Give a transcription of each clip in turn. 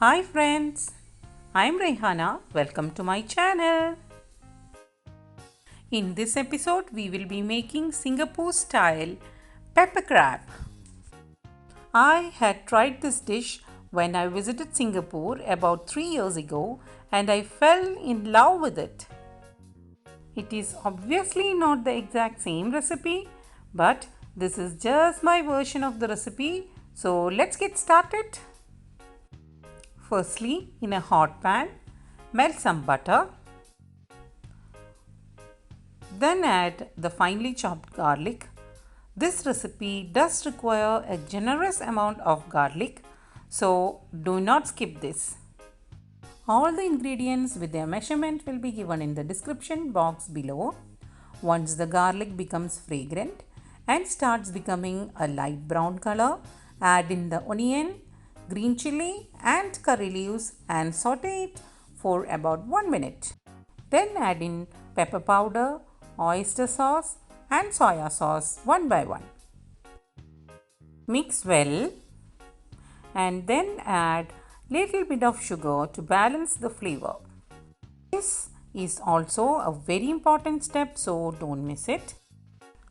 Hi friends, I'm Rehana. Welcome to my channel. In this episode, we will be making Singapore style pepper crab. I had tried this dish when I visited Singapore about 3 years ago and I fell in love with it. It is obviously not the exact same recipe, but this is just my version of the recipe. So let's get started. Firstly, in a hot pan, melt some butter. Then add the finely chopped garlic. This recipe does require a generous amount of garlic, so do not skip this. All the ingredients with their measurement will be given in the description box below. Once the garlic becomes fragrant and starts becoming a light brown color, add in the onion, green chilli and curry leaves and saute it for about 1 minute. Then add in pepper powder, oyster sauce and soya sauce one by one. Mix well and then add little bit of sugar to balance the flavor. This is also a very important step, so don't miss it.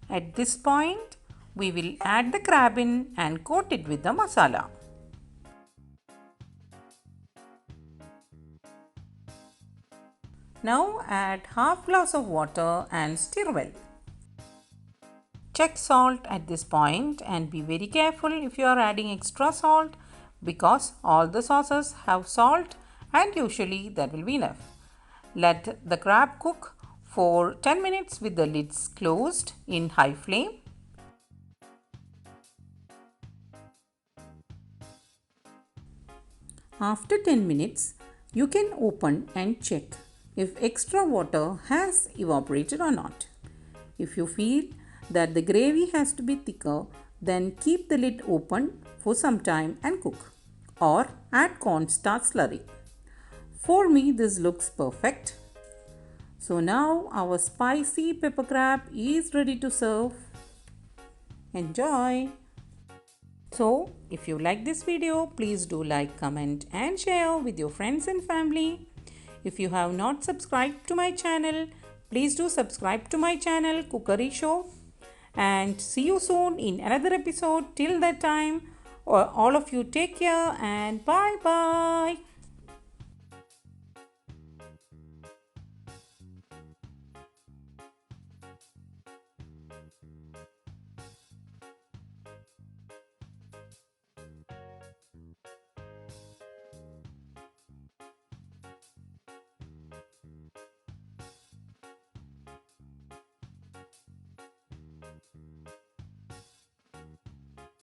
At this point, we will add the crab in and coat it with the masala. Now add half glass of water and stir well. Check salt at this point and be very careful if you are adding extra salt because all the sauces have salt and usually that will be enough. Let the crab cook for 10 minutes with the lids closed in high flame. After 10 minutes, you can open and check if extra water has evaporated or not. If you feel that the gravy has to be thicker, then keep the lid open for some time and cook, or add cornstarch slurry. For me, this looks perfect. So now our spicy pepper crab is ready to serve. Enjoy! So, if you like this video, please do like, comment and share with your friends and family. If you have not subscribed to my channel, please do subscribe to my channel CookeryShow. And see you soon in another episode. Till that time, all of you take care and bye bye.